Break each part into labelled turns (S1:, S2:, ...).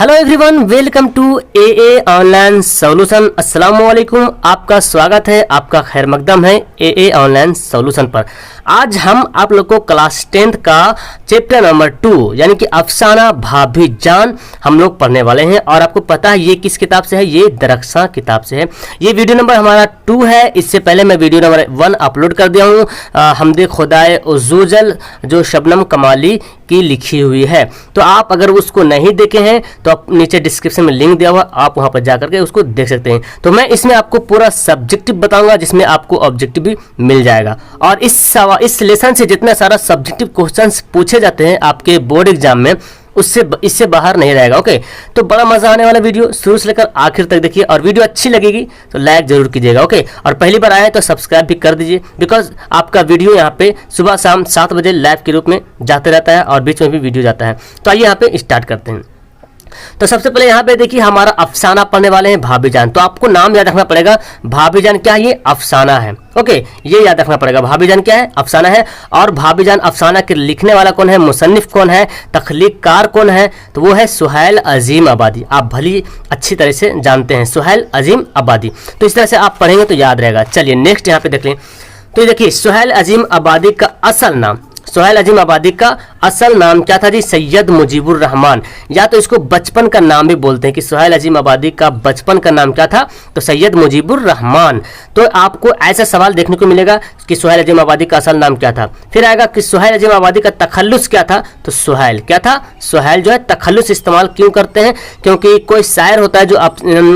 S1: Hello everyone, welcome to a online solution. अस्सलाम वालेकुम, आपका स्वागत है, आपका खैर मकदम है ए ऑनलाइन सॉल्यूशन पर। आज हम आप लोग को क्लास 10th का चैप्टर नंबर 2 यानी कि अफसाना भाभी जान हम लोग पढ़ने वाले हैं। और आपको पता है ये किस किताब से है? ये दरख्शां किताब से है। ये वीडियो नंबर हमारा 2 है। इससे पहले मैं वीडियो नंबर 1 अपलोड कर दिया हूँ, हमदे खुदाए उज़्ज़ुजल, जो शबनम कमाली की लिखी हुई है। तो आप अगर उसको नहीं देखे हैं तो आप नीचे डिस्क्रिप्शन में लिंक दिया हुआ, आप वहां पर जाकर के उसको देख सकते हैं। तो मैं इसमें आपको पूरा सब्जेक्टिव बताऊंगा, जिसमें आपको ऑब्जेक्टिव भी मिल जाएगा। और इस लेसन से जितना सारा सब्जेक्टिव क्वेश्चंस पूछे जाते हैं आपके बोर्ड एग्जाम में, इससे बाहर नहीं रहेगा। ओके, तो बड़ा मजा आने वाला वीडियो शुरू से लेकर आखिर तक देखिए। और वीडियो अच्छी लगेगी तो लाइक जरूर कीजिएगा। ओके, और पहली बार आए तो सब्सक्राइब भी कर दीजिए, बिकॉज आपका वीडियो यहाँ पे सुबह शाम 7 बजे लाइव के रूप में जाते रहता है और बीच में भी वीडियो जाता है। तो आइए यहाँ पे स्टार्ट करते हैं। तो सबसे पहले यहाँ पे देखिए हमारा अफसाना पढ़ने वाले हैं भाभी जान। तो आपको नाम याद रखना पड़ेगा, भाभी जान क्या है? ये अफसाना है। ओके, ये याद रखना पड़ेगा, भाभी जान क्या है? अफसाना है। और भाभी जान अफसाना के लिखने वाला कौन है, मुसन्निफ कौन है, तख्लीक़कार कौन है? तो वो है सुहैल अजीम आबादी। आप भली अच्छी तरह से जानते हैं सुहैल अजीम आबादी। तो इस तरह से आप पढ़ेंगे तो याद रहेगा। चलिए नेक्स्ट यहाँ पे देख लें। तो देखिए सुहैल अजीम आबादी का असल नाम, सुहैल अजीम आबादी का असल नाम क्या था जी? सैयद मुजीबुर रहमान, या तो इसको बचपन का नाम भी बोलते हैं कि सुहैल अजीम आबादी का बचपन का नाम क्या था? तो सैयद मुजीबुर रहमान। तो आपको ऐसा सवाल देखने को मिलेगा कि सुहैल अजीम आबादी का असल नाम क्या था। फिर आएगा कि सुहैल अजीम आबादी का तखल्लुस क्या था? तो सुहैल क्या था? सुहैल जो है तखल्लुस इस्तेमाल क्यों करते हैं? क्योंकि कोई शायर होता है जो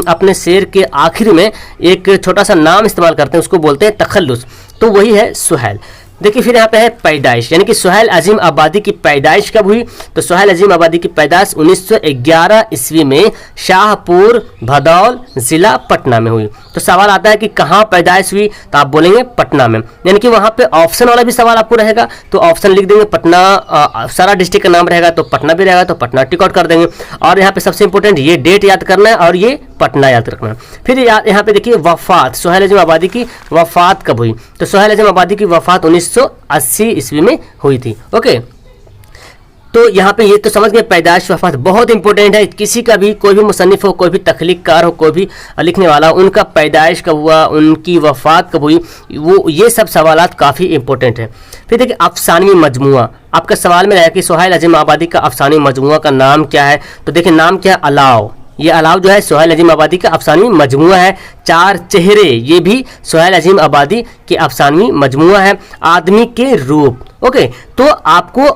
S1: अपने शेर के आखिर में एक छोटा सा नाम इस्तेमाल करते हैं, उसको बोलते हैं तखल्लुस। तो वही है सुहैल। देखिए फिर यहाँ पे है पैदाइश, यानी कि सुहैल अजीम आबादी की पैदाइश कब हुई? तो सुहैल अजीम आबादी की पैदाइश 1911 ईस्वी में शाहपुर भदौल जिला पटना में हुई। तो सवाल आता है कि कहाँ पैदाइश हुई? तो आप बोलेंगे पटना में, यानी कि वहाँ पे ऑप्शन वाला भी सवाल आपको रहेगा तो ऑप्शन लिख देंगे पटना। सारा डिस्ट्रिक्ट का नाम रहेगा तो पटना भी रहेगा तो पटना टिक आउट कर देंगे। और यहाँ पे सबसे इंपॉर्टेंट ये डेट याद करना है और ये पटना याद रखना है। फिर यहाँ पे देखिए वफात, सुहैल अजीम आबादी की वफात कब हुई? तो सुहैल अजीम आबादी की वफात 1980 ईस्वी में हुई थी। ओके, तो यहाँ पे ये तो समझ गए पैदाइश वफात बहुत इंपॉर्टेंट है। किसी का भी कोई भी मुसन्निफ हो, कोई भी तख्लीक़कार हो, कोई भी लिखने वाला हो, उनका पैदाइश कब हुआ, उनकी वफात कब हुई, वो ये सब सवालात काफ़ी इंपॉर्टेंट है। फिर देखिए अफसानवी मजमुआ, आपका सवाल में रहेगा कि सुहैल अजीम आबादी का अफसानवी मजमुआ का नाम क्या है? तो देखिए नाम क्या है? अलाव। ये अलाव जो है सुहैल अजीम आबादी का अफसानवी मजमुआ है। चार चेहरे, ये भी सुहैल अजीम आबादी के अफसानवी मजमुआ है। आदमी के रूप। ओके, तो आपको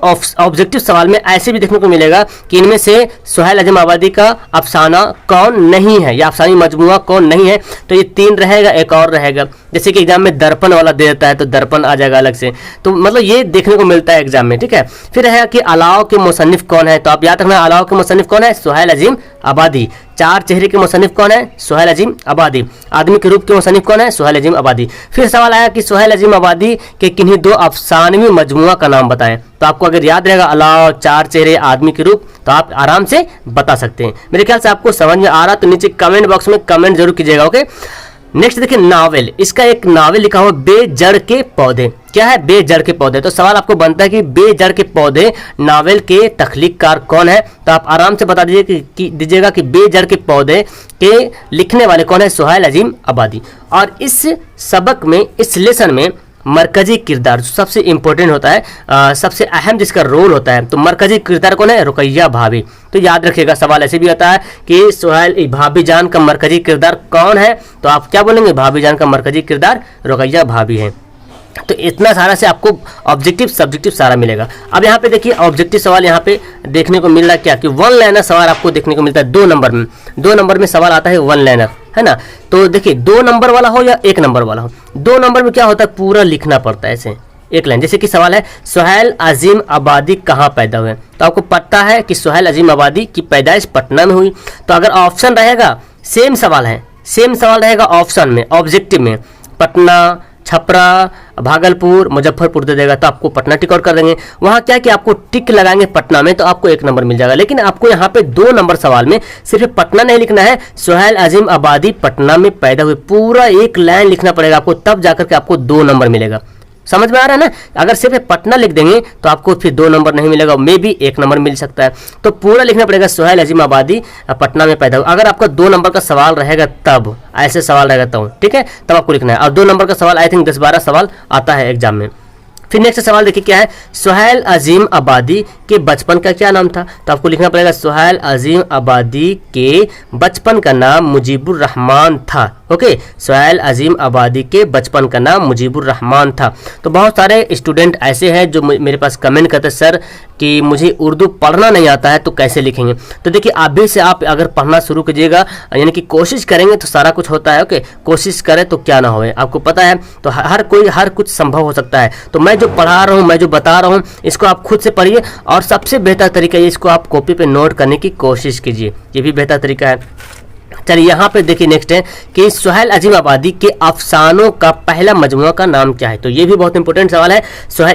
S1: ऑब्जेक्टिव सवाल में ऐसे भी देखने को मिलेगा कि इनमें से सुहैल अजीम आबादी का अफसाना कौन नहीं है या अफसानी मजमुआ कौन नहीं है। तो ये 3 रहेगा, एक और रहेगा। जैसे कि एग्जाम में दर्पण वाला दे देता है तो दर्पण आ जाएगा अलग से। तो मतलब ये देखने को मिलता है एग्जाम में, ठीक है। फिर है कि अलाव के मुसन्निफ कौन है? तो आप याद रखना अलाव के मुसन्निफ कौन है? सुहैल अजीम आबादी। चार चेहरे के मुसन्निफ कौन है? सुहैल अजीम आबादी। आदमी के रूप के मुसन्निफ कौन है? सुहैल अजीम आबादी। फिर सवाल आया कि सुहैल अजीम आबादी के किन्हीं 2 अफसानवी मजमुआ का नाम बताएं। तो आपको अगर याद रहेगा अलाव, चार चेहरे, आदमी के रूप, तो आप आराम से बता सकते हैं। मेरे ख्याल से आपको समझ में आ रहा, तो नीचे कमेंट बॉक्स में कमेंट जरूर कीजिएगा। ओके, नेक्स्ट देखिए नावल, इसका एक नावल लिखा हुआ बेजड़ के पौधे। क्या है? बेजड़ के पौधे। तो सवाल आपको बनता है कि बेजड़ के पौधे नावल के तख्लीक़कार कौन है? तो आप आराम से बता दीजिएगा कि बेजड़ के पौधे के लिखने वाले कौन है? सुहैल अजीम आबादी। और इस सबक में, इस लेसन में मरकजी किरदार जो सबसे इंपॉर्टेंट होता है, सबसे अहम जिसका रोल होता है, तो मरकजी किरदार कौन है? रुकैया भाभी। तो याद रखिएगा सवाल ऐसे भी आता है कि सुहैल भाभी जान का मरकजी किरदार कौन है? तो आप क्या बोलेंगे? भाभी जान का मरकजी किरदार रुकैया भाभी है। तो इतना सारा से आपको ऑब्जेक्टिव सब्जेक्टिव सारा मिलेगा। अब यहाँ पे देखिए ऑब्जेक्टिव सवाल यहाँ पे देखने को मिल रहा है क्या कि 1 लाइनर सवाल आपको देखने को मिलता है 2 नंबर में। 2 नंबर में सवाल आता है 1 लाइनर, है ना। तो देखिए 2 नंबर वाला हो या 1 नंबर वाला हो, 2 नंबर में क्या होता है? पूरा लिखना पड़ता है ऐसे एक लाइन। जैसे कि सवाल है सुहैल अजीम आबादी कहाँ पैदा हुए? तो आपको पता है कि सुहैल अजीम आबादी की पैदाइश पटना में हुई। तो अगर ऑप्शन रहेगा, सेम सवाल है, सेम सवाल रहेगा ऑप्शन में, ऑब्जेक्टिव में पटना, छपरा, भागलपुर, मुजफ्फरपुर दे देगा तो आपको पटना टिक आउट कर देंगे। वहाँ क्या कि आपको टिक लगाएंगे पटना में तो आपको 1 नंबर मिल जाएगा। लेकिन आपको यहाँ पे 2 नंबर सवाल में सिर्फ पटना नहीं लिखना है, सुहैल अजीम आबादी पटना में पैदा हुए, पूरा एक लाइन लिखना पड़ेगा आपको, तब जाकर के आपको 2 नंबर मिलेगा। समझ में आ रहा है ना। अगर सिर्फ पटना लिख देंगे तो आपको फिर 2 नंबर नहीं मिलेगा, मे भी 1 नंबर मिल सकता है। तो पूरा लिखना पड़ेगा सुहेल अजीम आबादी पटना में पैदा हुआ। अगर आपका 2 नंबर का सवाल रहेगा तब, ऐसे सवाल रहेगा तब, ठीक है, तब आपको लिखना है। और 2 नंबर का सवाल आई थिंक 10-12 सवाल आता है एग्जाम में। फिर नेक्स्ट सवाल देखिए क्या है, सुहेल अजीम आबादी के बचपन का क्या नाम था। तो आपको लिखना पड़ेगा सुहेल अजीम आबादी के बचपन का नाम मुजीबुर रहमान था। ओके, सुहेल अजीम आबादी के बचपन का नाम मुजीबुर रहमान था। तो बहुत सारे स्टूडेंट ऐसे हैं जो मेरे पास कमेंट करते सर कि मुझे उर्दू पढ़ना नहीं आता है तो कैसे लिखेंगे। तो देखिए अभी से आप अगर पढ़ना शुरू कीजिएगा, यानी कि कोशिश करेंगे तो सारा कुछ होता है। ओके, कोशिश करें तो क्या ना होए, आपको पता है। तो हर कुछ संभव हो सकता है। तो मैं जो पढ़ा रहा हूँ, मैं जो बता रहा हूँ, इसको आप खुद से पढ़िए और सबसे बेहतर तरीका है इसको आप कॉपी पे नोट करने की कोशिश कीजिए, ये भी बेहतर तरीका है। चलिए यहाँ पे देखिए नेक्स्ट है कि सुहेल अजीम आबादी के अफसानों का पहला मजमुआ का नाम क्या है। तो ये भी बहुत इंपॉर्टेंट सवाल है।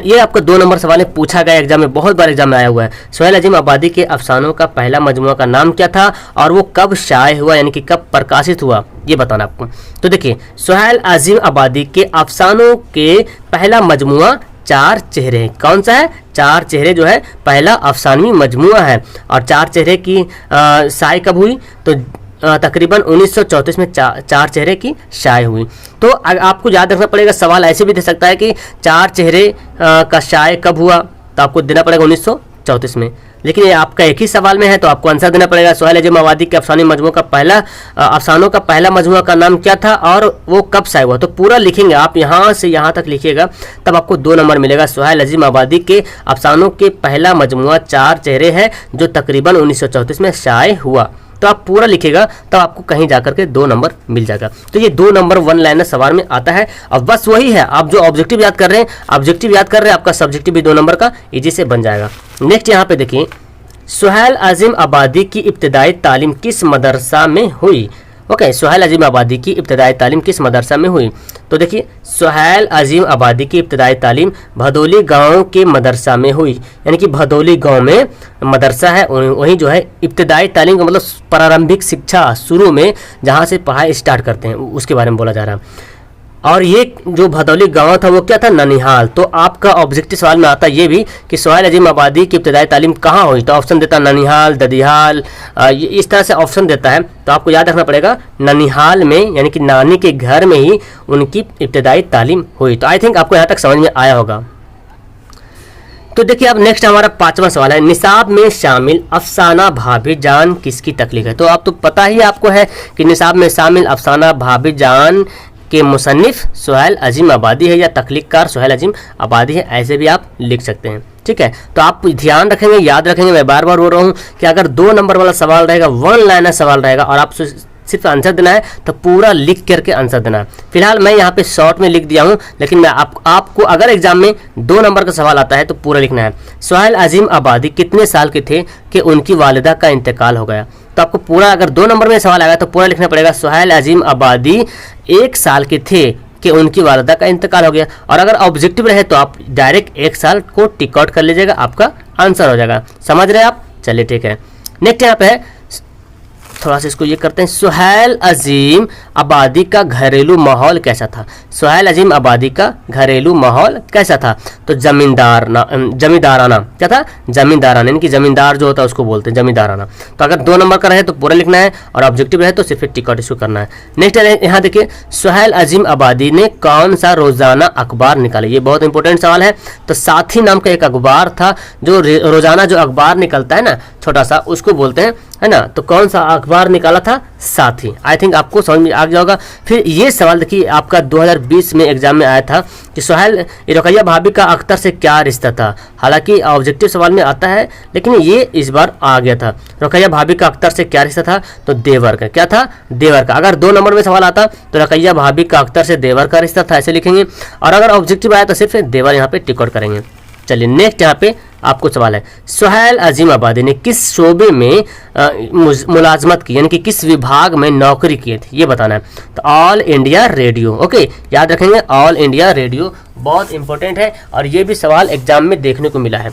S1: ये आपका 2 नंबर सवाल है, पूछा गया एग्जाम में, बहुत बार एग्जाम में आया हुआ है। सुहेल अजीम आबादी के अफसानों का पहला मजमुआ का नाम क्या था और वो कब शाये हुआ, यानी कि कब प्रकाशित हुआ, ये बताना आपको। तो देखिए सुहेल अजीम आबादी के अफसानों के पहला मजमुआ 4 चेहरे, कौन सा है, 4 चेहरे जो है पहला अफसानवी मजमुआ है। और 4 चेहरे की शाये कब हुई, तो तकरीबन 1934 में 4 चेहरे की शाये हुई। तो आपको याद रखना पड़ेगा, सवाल ऐसे भी दे सकता है कि 4 चेहरे का शाये कब हुआ, तो आपको देना पड़ेगा 1934 में। लेकिन ये आपका एक ही सवाल में है तो आपको आंसर देना पड़ेगा सुहेल अजीम आबादी के अफसानी मजमुआ का पहला अफसानों का पहला मजमुआ का नाम क्या था और वो कब शाये हुआ। तो पूरा लिखेंगे आप, यहाँ से यहाँ तक लिखिएगा, तब आपको 2 नंबर मिलेगा। सुहेल अजीम आबादी के अफसानों के पहला मजमुआ 4 चेहरे है जो तकरीबन 1934 में शाये हुआ। तो आप पूरा लिखिएगा तब आपको कहीं जाकर के 2 नंबर मिल जाएगा। तो ये 2 नंबर 1 लाइनर सवाल में आता है। और बस वही है, आप जो ऑब्जेक्टिव याद कर रहे हैं, आपका सब्जेक्टिव भी 2 नंबर का इजी से बन जाएगा। नेक्स्ट यहाँ पे देखिए, सुहेल अजीम आबादी की इब्तदाई तालीम किस मदरसा में हुई। ओके, सुहेल अजीम आबादी की इब्तदाई तालीम किस मदरसा में हुई। तो देखिए सुहेल अजीम आबादी की इब्तदाई तालीम भदोली गांव के मदरसा में हुई, यानी कि भदोली गांव में मदरसा है, वहीं जो है इब्तदाई तालीम का मतलब प्रारंभिक शिक्षा, शुरू में जहां से पढ़ाई स्टार्ट करते हैं उसके बारे में बोला जा रहा है। और ये जो भदौली गांव था वो क्या था, ननिहाल। तो आपका ऑब्जेक्टिव सवाल में आता है ये भी कि सुहेल अजीम आबादी की इब्तदाई तालीम कहाँ हुई। तो ऑप्शन देता है ननिहाल, ददिहाल, इस तरह से ऑप्शन देता है। तो आपको याद रखना पड़ेगा ननिहाल में, यानी कि नानी के घर में ही उनकी इब्तदाई तालीम हुई। तो आई थिंक आपको यहाँ तक समझ में आया होगा। तो देखिए अब नेक्स्ट हमारा 5वां सवाल है, निसाब में शामिल अफसाना भाभी जान किसकी तख्लीक है। तो आप तो पता ही आपको है कि निसाब में शामिल अफसाना भाभी जान के मुसन्निफ सुहेल अजीम आबादी है या तख्लीककार सुहेल अजीम आबादी है, ऐसे भी आप लिख सकते हैं। ठीक है, तो आप ध्यान रखेंगे, याद रखेंगे, मैं बार बार बोल रहा हूँ कि अगर 2 नंबर वाला सवाल रहेगा, 1 लाइनर सवाल रहेगा और आप सिर्फ आंसर देना है तो पूरा लिख करके आंसर देना है। फिलहाल मैं यहाँ पे शॉर्ट में लिख दिया हूँ, लेकिन मैं आपको अगर एग्जाम में 2 नंबर का सवाल आता है तो पूरा लिखना है। सुहेल अजीम आबादी कितने साल के थे कि उनकी वालिदा का इंतकाल हो गया। तो आपको पूरा, अगर 2 नंबर में सवाल आएगा तो पूरा लिखना पड़ेगा सुहेल अजीम आबादी 1 साल के थे कि उनकी वालिदा का इंतकाल हो गया। और अगर ऑब्जेक्टिव रहे तो आप डायरेक्ट 1 साल को टिक आउट कर लीजिएगा, आपका आंसर हो जाएगा। समझ रहे हैं आप, चलिए ठीक है। नेक्स्ट यहाँ पे है, थोड़ा सा इसको ये करते हैं, सुहेल अजीम आबादी का घरेलू माहौल कैसा था। सुहेल अजीम आबादी का घरेलू माहौल कैसा था। तो जमींदाराना, क्या था, जमींदाराना, यानी कि जमींदार जो होता है उसको बोलते हैं जमींदाराना। तो अगर 2 नंबर का रहे तो पूरा लिखना है और ऑब्जेक्टिव रहे तो सिर्फ टिक आउट इशू करना है। नेक्स्ट यहाँ देखिए, सुहेल अजीम आबादी ने कौन सा रोजाना अखबार निकाला। ये बहुत इंपॉर्टेंट सवाल है। तो साथी नाम का एक अखबार था, जो रोजाना जो अखबार निकलता है ना छोटा सा, उसको बोलते हैं, है ना। तो कौन सा अखबार निकाला था, साथी। आई थिंक आपको समझ में आ जाएगा। फिर ये सवाल देखिए आपका 2020 में एग्जाम में आया था कि सुहेल रुकैया भाभी का अख्तर से क्या रिश्ता था। हालांकि ऑब्जेक्टिव सवाल में आता है, लेकिन ये इस बार आ गया था। रुकैया भाभी का अख्तर से क्या रिश्ता था, तो देवर का, क्या था, देवर का। अगर 2 नंबर में सवाल आता तो रुकैया भाभी का अख्तर से देवर का रिश्ता था, ऐसे लिखेंगे। और अगर ऑब्जेक्टिव आया तो सिर्फ देवर यहाँ पे टिक आउट करेंगे। चलिए नेक्स्ट यहाँ पे आपको सवाल है, सुहेल अजीम आबादी ने किस शोबे में मुलाजमत की, यानी कि किस विभाग में नौकरी की थी, ये बताना है। तो ऑल इंडिया रेडियो। ओके, याद रखेंगे, ऑल इंडिया रेडियो बहुत इंपॉर्टेंट है और ये भी सवाल एग्जाम में देखने को मिला है।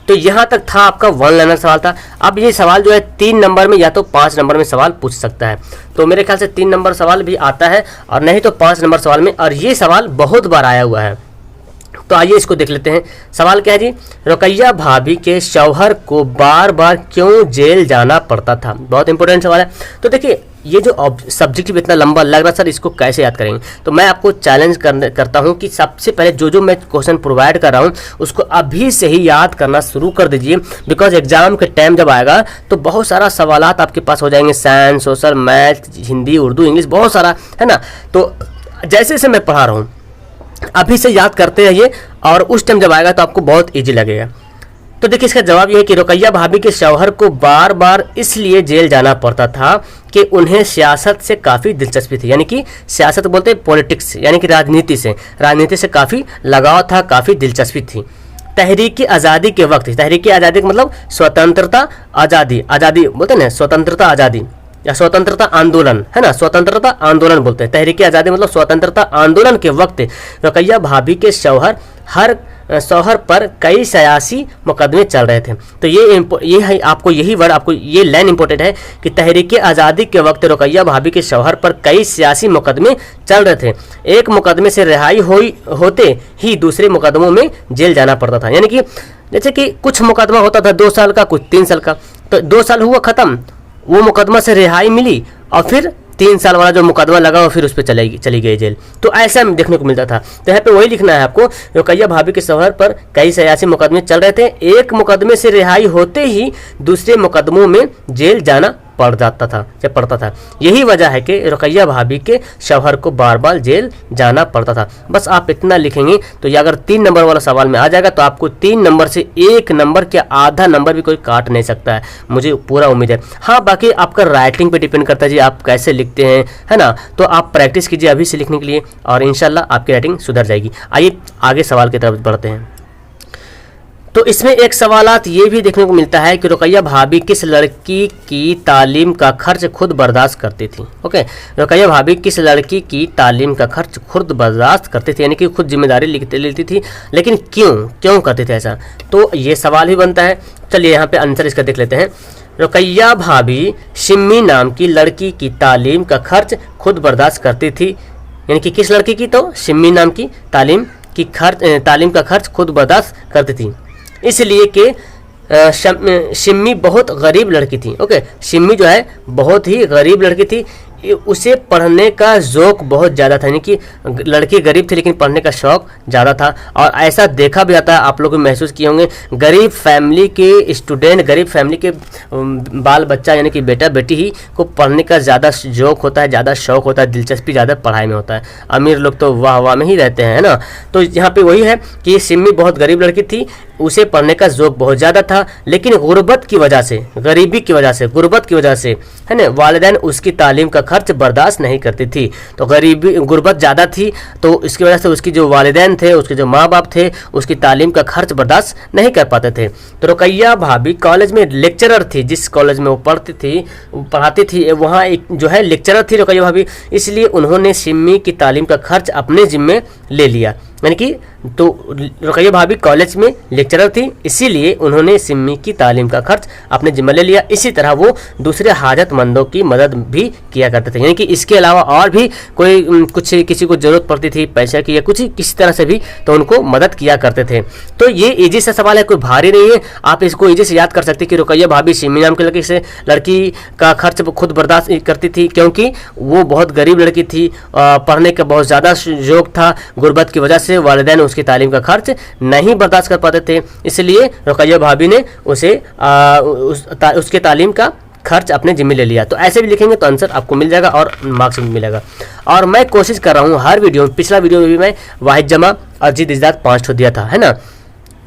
S1: तो यहाँ तक था आपका 1 लाइनर सवाल था। अब ये सवाल जो है 3 नंबर में या तो 5 नंबर में सवाल पूछ सकता है। तो मेरे ख्याल से 3 नंबर सवाल भी आता है और नहीं तो 5 नंबर सवाल में, और ये सवाल बहुत बार आया हुआ है। तो आइए इसको देख लेते हैं। सवाल क्या है जी, रुकैया भाभी के शौहर को बार बार क्यों जेल जाना पड़ता था। बहुत इंपॉर्टेंट सवाल है। तो देखिए ये जो सब्जेक्टिव इतना लंबा लग रहा सर, इसको कैसे याद करेंगे, तो मैं आपको चैलेंज करता हूं कि सबसे पहले जो मैं क्वेश्चन प्रोवाइड कर रहा हूं उसको अभी से ही याद करना शुरू कर दीजिए, बिकॉज एग्जाम के टाइम जब आएगा तो बहुत सारा सवालात आपके पास हो जाएंगे, science, social, math, Hindi, Urdu, English, बहुत सारा है ना। तो जैसे जैसे मैं पढ़ा रहा हूँ अभी से याद करते रहिए और उस टाइम जब आएगा तो आपको बहुत ईजी लगेगा। तो देखिए इसका जवाब यह है कि रुकैया भाभी के शौहर को बार बार इसलिए जेल जाना पड़ता था कि उन्हें सियासत से काफ़ी दिलचस्पी थी, यानी कि सियासत बोलते हैं पॉलिटिक्स, यानी कि राजनीति से काफ़ी लगाव था, काफ़ी दिलचस्पी थी। तहरीकी आज़ादी के वक्त, तहरीकी आज़ादी का मतलब स्वतंत्रता आज़ादी बोलते हैं ना, स्वतंत्रता आज़ादी या स्वतंत्रता आंदोलन है ना, स्वतंत्रता आंदोलन बोलते हैं। तहरीकी आज़ादी मतलब स्वतंत्रता आंदोलन के वक्त रुकैया भाभी के शौहर पर कई सियासी मुकदमे चल रहे थे। तो ये है आपको यही वर्ड, आपको ये लाइन इंपॉर्टेंट है कि तहरीकी आज़ादी के वक्त रुकैया भाभी के शौहर पर कई सियासी मुकदमे चल रहे थे। एक मुकदमे से रिहाई होते ही दूसरे मुकदमों में जेल जाना पड़ता था, यानी कि जैसे कि कुछ मुकदमा होता था 2 साल का, कुछ 3 साल का, तो 2 साल हुआ ख़त्म, वो मुकदमा से रिहाई मिली और फिर 3 साल वाला जो मुकदमा लगा वो फिर उस पर चली गई जेल। तो ऐसा देखने को मिलता था। तो यहाँ पे वही लिखना है आपको, रुकैया भाभी के शौहर पर कई सियासी मुकदमे चल रहे थे, एक मुकदमे से रिहाई होते ही दूसरे मुकदमों में जेल जाना पड़ता था। यही वजह है कि रुकैया भाभी के शौहर को बार बार जेल जाना पड़ता था। बस आप इतना लिखेंगे तो ये अगर 3 नंबर वाला सवाल में आ जाएगा तो आपको 3 नंबर से 1 नंबर के आधा नंबर भी कोई काट नहीं सकता है, मुझे पूरा उम्मीद है। हाँ, बाकी आपका राइटिंग पे डिपेंड करता है जी, आप कैसे लिखते हैं, है ना। तो आप प्रैक्टिस कीजिए अभी से लिखने के लिए और इंशाल्लाह आपकी राइटिंग सुधर जाएगी। आइए आगे सवाल की तरफ बढ़ते हैं। तो इसमें एक सवालात ये भी देखने को मिलता है कि रुकैया भाभी किस लड़की की तालीम का खर्च खुद बर्दाश्त करती थी। ओके, रुकैया भाभी किस लड़की की तालीम का खर्च खुद बर्दाश्त करती थी, यानी कि खुद जिम्मेदारी लेती थी, लेकिन क्यों करती थी ऐसा, तो ये सवाल ही बनता है। चलिए यहाँ पे आंसर इसका देख लेते हैं। रुकैया भाभी शिम्मी नाम की लड़की की तालीम का खर्च खुद बर्दाश्त करती थी, यानी कि किस लड़की की, तो शिम्मी नाम की तालीम का खर्च खुद बर्दाश्त करती थी, इसलिए कि शिम्मी बहुत गरीब लड़की थी। ओके, शिम्मी जो है बहुत ही गरीब लड़की थी, उसे पढ़ने का ज़ौक़ बहुत ज़्यादा था, यानी कि लड़की गरीब थी लेकिन पढ़ने का शौक़ ज़्यादा था। और ऐसा देखा भी जाता है, आप लोग महसूस किए होंगे, गरीब फैमिली के स्टूडेंट, गरीब फैमिली के बाल बच्चा यानी कि बेटा बेटी ही को पढ़ने का ज़्यादा ज़ौक़ होता है, ज़्यादा शौक़ होता है, दिलचस्पी ज़्यादा पढ़ाई में होता है। अमीर लोग तो वाह में ही रहते हैं ना। तो यहाँ पर वही है कि सिम्मी बहुत गरीब लड़की थी, उसे पढ़ने का ज़ौक़ बहुत ज़्यादा था, लेकिन गुर्बत की वजह से, गुर्बत की वजह से है ना, वालिदैन उसकी तालीम का खर्च बर्दाश्त नहीं करती थी। तो गुर्बत ज़्यादा थी तो इसकी वजह से उसकी जो वालिदैन थे, उसके जो माँ बाप थे, उसकी तालीम का खर्च बर्दाश्त नहीं कर पाते थे। तो रुकैया भाभी कॉलेज में लेक्चरर थी, जिस कॉलेज में वो पढ़ाती थी वहाँ एक जो है लेक्चरर थी रुकैया भाभी, इसलिए उन्होंने सिम्मी की तालीम का खर्च अपने जिम्मे ले लिया, यानी कि तो रुकैया भाभी कॉलेज में लेक्चरर थी, इसीलिए उन्होंने सिम्मी की तालीम का खर्च अपने जिम्मे ले लिया। इसी तरह वो दूसरे हाजतमंदों की मदद भी किया करते थे, यानी कि इसके अलावा और भी कोई किसी को ज़रूरत पड़ती थी पैसे की या किसी तरह से भी, तो उनको मदद किया करते थे। तो ये इजी सा सवाल है, कोई भारी नहीं है, आप इसको इजी से याद कर सकते हैं कि रुकैया भाभी सिम्मी नाम की लड़की का खर्च खुद बर्दाश्त करती थी, क्योंकि वो बहुत गरीब लड़की थी, पढ़ने का बहुत ज़्यादा शौक़ था, गुर्बत की वजह से वालिदैन उसकी तालीम का खर्च नहीं बर्दाश्त कर पाते थे, इसलिए रुकैया भाभी ने उसके तालीम का खर्च अपने जिम्मे ले लिया। तो ऐसे भी लिखेंगे तो आंसर आपको मिल जाएगा और मार्क्स भी मिलेगा। और मैं कोशिश कर रहा हूँ हर वीडियो में, पिछला वीडियो में भी मैं वाहिद जमा और जिद इज़्ज़ात 5 दिया था, है ना।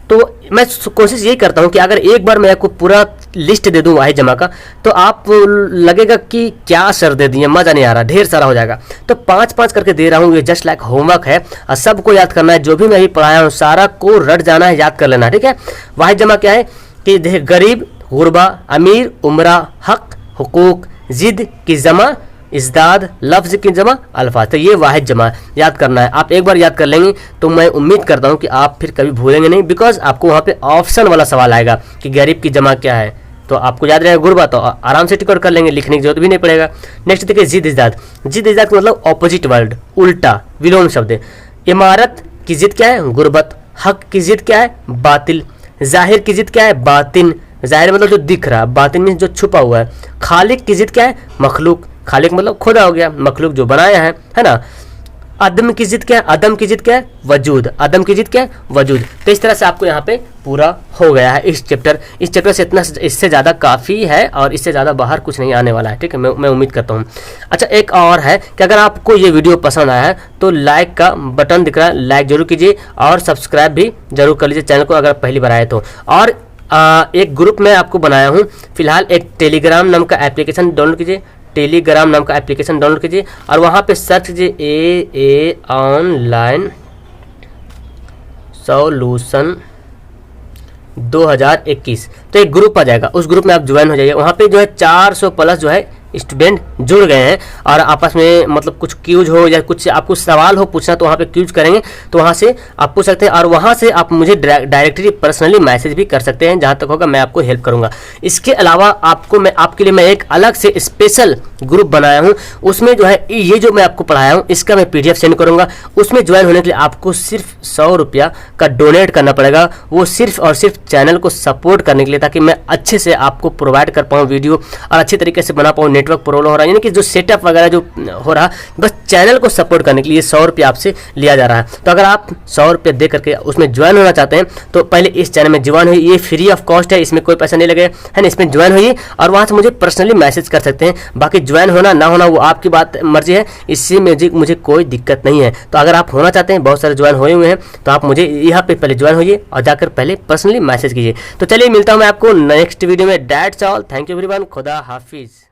S1: तो मैं कोशिश यही करता हूँ कि अगर एक बार मैं आपको पूरा लिस्ट दे दूँ वाहिद जमा का, तो आप लगेगा कि क्या सर दे दिए, मज़ा नहीं आ रहा, ढेर सारा हो जाएगा। तो 5-5 करके दे रहा हूँ, ये जस्ट लाइक होमवर्क है और सबको याद करना है, जो भी मैं अभी पढ़ाया हूँ सारा को रट जाना है, याद कर लेना है, ठीक है। वाहिद जमा क्या है कि गरीब, गुरबा, अमीर, उमरा, हक, हुकूक, जिद की जमा, इज़्दाद, लफ्ज़ की जमा, अल्फाज। तो ये वाहिद जमा याद करना है। आप एक बार याद कर लेंगे तो मैं उम्मीद करता हूँ कि आप फिर कभी भूलेंगे नहीं, बिकॉज आपको वहाँ पे ऑप्शन वाला सवाल आएगा कि गरीब की जमा क्या है, तो आपको याद रहेगा गुरबा, तो आराम से टिकट कर लेंगे, लिखने की जरूरत भी नहीं पड़ेगा। नेक्स्ट देखिए जिद इज़्दाद। जिद इज़्दाद का मतलब ऑपोजिट वर्ड, उल्टा, विलोम शब्द। इमारत की जिद क्या है, गुरबत। हक की जिद क्या है? बातिल। जाहिर की जिद क्या है? बातिन। जाहिर मतलब जो दिख रहा है, बातिन में जो छुपा हुआ है। खालिक की जिद क्या है? मखलूक। खालिक मतलब खुदा हो गया, मखलूक जो बनाया है ना। अदम की जिद क्या है? अदम की जिद क्या है? वजूद। अदम की जिद क्या है? वजूद। तो इस तरह से आपको यहाँ पे पूरा हो गया है इस चैप्टर से इतना, इससे ज़्यादा काफ़ी है और इससे ज़्यादा बाहर कुछ नहीं आने वाला है। ठीक है, मैं उम्मीद करता हूँ। अच्छा, एक और है कि अगर आपको ये वीडियो पसंद आया है तो लाइक का बटन दिख रहा है, लाइक जरूर कीजिए और सब्सक्राइब भी जरूर कर लीजिए चैनल को अगर पहली बार आए तो। और एक ग्रुप मैं आपको बनाया हूँ फिलहाल, एक टेलीग्राम नाम का एप्लीकेशन डाउनलोड कीजिए, टेलीग्राम नाम का एप्लीकेशन डाउनलोड कीजिए और वहाँ पे सर्च कीजिए AA ऑनलाइन सॉल्यूशन 2021, तो एक ग्रुप आ जाएगा, उस ग्रुप में आप ज्वाइन हो जाइए। वहाँ पे जो है 400 प्लस जो है स्टूडेंट जुड़ गए हैं और आपस में मतलब कुछ क्यूज हो या कुछ आपको सवाल हो पूछना तो वहाँ पे क्यूज करेंगे, तो वहाँ से आप पूछ सकते हैं और वहाँ से आप मुझे डायरेक्टली पर्सनली मैसेज भी कर सकते हैं, जहाँ तक होगा मैं आपको हेल्प करूँगा। इसके अलावा आपके लिए मैं एक अलग से स्पेशल ग्रुप बनाया हूँ, उसमें जो है ये जो मैं आपको पढ़ाया हूँ इसका मैं PDF सेंड करूँगा। उसमें ज्वाइन होने के लिए आपको सिर्फ 100 रुपया का डोनेट करना पड़ेगा, वो सिर्फ और सिर्फ चैनल को सपोर्ट करने के लिए, ताकि मैं अच्छे से आपको प्रोवाइड कर पाऊँ वीडियो और अच्छे तरीके से बना पाऊँ। नेटवर्क प्रॉब्लम हो रहा है, यानी कि जो सेटअप वगैरह जो हो रहा, बस चैनल को सपोर्ट करने के लिए 100 रुपये आपसे लिया जा रहा है। तो अगर आप 100 रुपये दे करके उसमें ज्वाइन होना चाहते हैं तो पहले इस चैनल में ज्वाइन होइए, ये फ्री ऑफ कॉस्ट है, इसमें कोई पैसा नहीं लगेगा, है ना। इसमें ज्वाइन होइए और वहाँ से मुझे पर्सनली मैसेज कर सकते हैं। बाकी ज्वाइन होना ना होना वो आपकी बात मर्जी है, इससे मुझे कोई दिक्कत नहीं है। तो अगर आप होना चाहते हैं, बहुत सारे ज्वाइन हुए हैं, तो आप मुझे यहाँ पे पहले ज्वाइन होइए और जाकर पहले पर्सनली मैसेज कीजिए। तो चलिए मिलता हूँ मैं आपको नेक्स्ट वीडियो में। That's all, thank you everyone, खुदा हाफिज़।